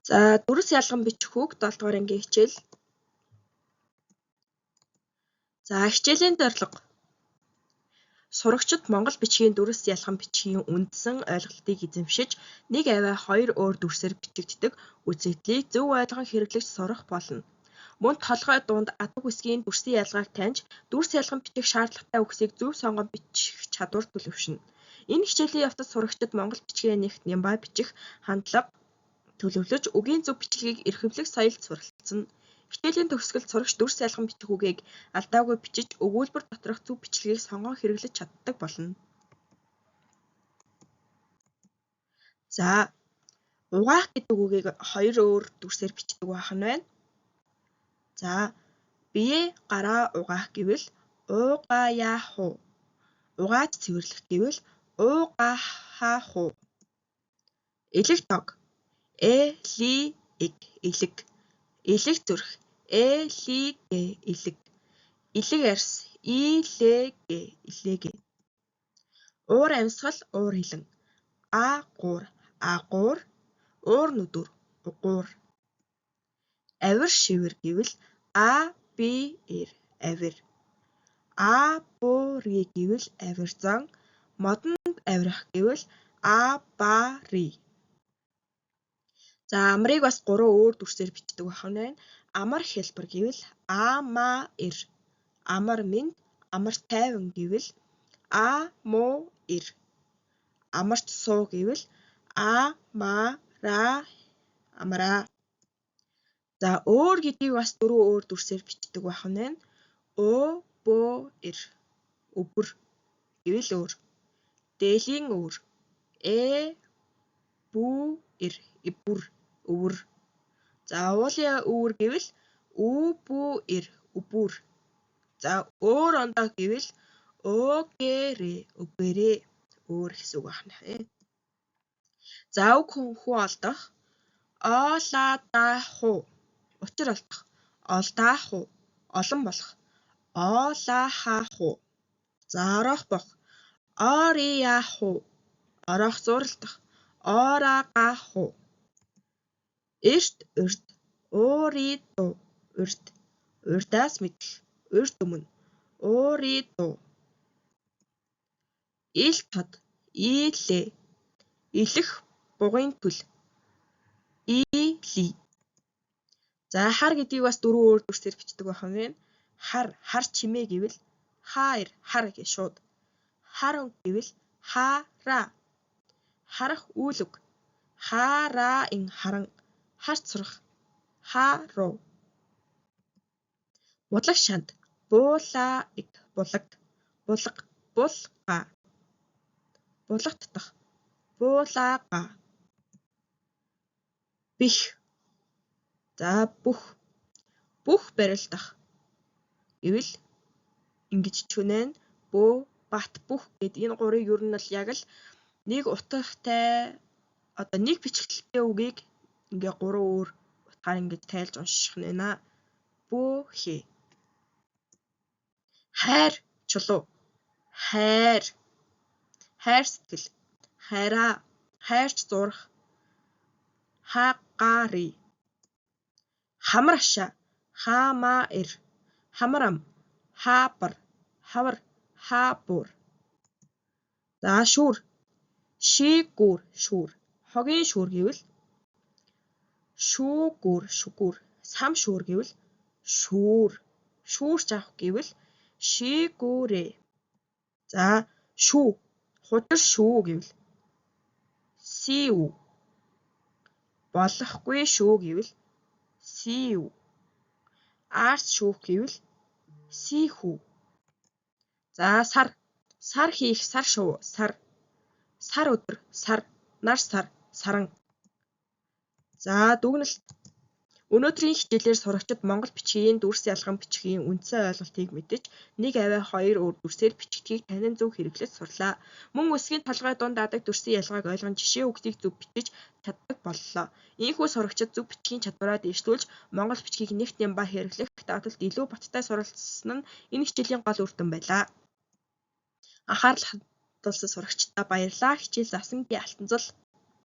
За дүрс ялган бичих үг 7 дугаар ангийн хичээл. За хичээлийн зорилго. Сурагчид монгол бичгийн дүрс ялган бичгийн үндсэн ойлголтыг эзэмшиж, нэг авиа хоёр өөр дүрсээр бичигддэг үзэгдлийг зөв ойлгон хэрэглэж сурах болно. Мөн толгой дунд адаг үсгийн дүрсийн ялгааг таньж, дүрс ялган бичих шаардлагатай үгсийг зөв сонгон бичих чадвар төлөвшнө. Энэ хичээлийн явцад сурагчид монгол бичгийн нэгт нямбай бичих хандлага төлөвлөж, үгийн зөв бичлэгийг эрхэмлэх соёлд суралцсан. Хичээлийн төгсгөлд сурагч дүрс ялган бичих үгийг алдаагүй бичиж, өгүүлбэр доторх зөв бичлэгийг сонгон хэрэглэж чаддаг болно. За угаах гэдэг үгийг хоёр өөр дүрсээр бичдэг байх нь байна. За бие гараа угаах гэвэл уугаяаху. Угааж цэвэрлэх гэвэл уугахааху. Элэг тог элиг элэг. Элэг зүрх элигэ элэг. Илэг арьс илэгэ илэгэ. Уур амьсгал уур хилэн агуур агуур. Уур нүдүр угуур. Авир шивэр гэвэл абир авир. Абури гэвэл авир зан. Модонд авирах гэвэл абари. За амрыг бас 3 өөр дүрсээр бичдэг байх нь байна. Амар хэлбэр гэвэл амаир. Амар минь амар тайван гэвэл амуир. Амарч суу гэвэл амара амара. За өөр гэдгийг бас 4 өөр дүрсээр бичдэг байх нь байна. Өөбөөр өвөр гэвэл өөр. Дээлийн өөр бүр ибүр өвөр. За уулын өвөр гэвэл үбүэр үбүр. За өөр ондоо гэвэл өөгэрэ өгөөрэ өөр гэсэн үг байна. За үг хүү олдох оолаадаху учир олдох олдааху олон болох оолаахаху. За орох бох орияаху орох зууралдах ораагаху. Эрт урд ууридуу урд. Урдаас мэдэх урд өмнө ууридуу. Ил тод ийлээ. Илэх бугын түл ийли. За хар гэдгийг бас 4 өөр дүрсээр бичдэг байх нь байна. Хар чимээ гэвэл хаар хар гэж шууд. Харан гэвэл хаараа. Харах үйл үг хараин харан. Харц сурах хааруу. Будлах шанд буулаиг булаг. Булга булга. Булгаттах буулаага. Бих. За бүх барилдах гэвэл ингэж чүнэн бөө бат бүх гэдэг энэ 3-ыг ер нь бол яг л нэг утгатай одоо нэг бичигдэлтэй үгийг ингээ 3 өөр утгаар ингэж тайлж унших нь байна. Бөөхэ. Хайр чулуу хайр. Хайр сэтгэл хайраа. Хайрч зурах хаагари. Хамар ашаа хаамаир. Хамар ам хаабар. Хавар хаабуур. За шүүр шийгүүр шүүр. Хогийн шүүр гэвэл шүүгүүр шүгүүр. Сам шүүр гэвэл шүүр. Шүүрч авах гэвэл шийгүүрэ. За шүү хужир шүү гэвэл сиү. Болохгүй шүү гэвэл сиү. Арс шүүх гэвэл сихүү. За сар хийх сар шуу сар. Сар өдөр сар. Нар сар саран. За дүгнэлт. Өнөөдрийн хичээлээр сурагчид монгол бичгийн дүрс ялган бичихийн үндсэн ойлголтыг мэдэж, нэг авиа хоёр өөр дүрсээр бичигдгийг танин зөв хэрэглэж сурлаа. Мөн үсгийн толгой дунд адаг дүрсийн ялгааг ойлгон жишээ үгсийг зөв бичиж чаддаг боллоо. Ийхүү сурагчид зөв бичгийн чадвараа дэвшүүлж, монгол бичгийг нэгт нямбай хэрэглэх давталд илүү баттай суралцсан нь энэ хичээлийн гол үр дүн байлаа. Анхаарал хандуулсан сурагчдаа баярлалаа. Хичээл заасан би Алтанцал.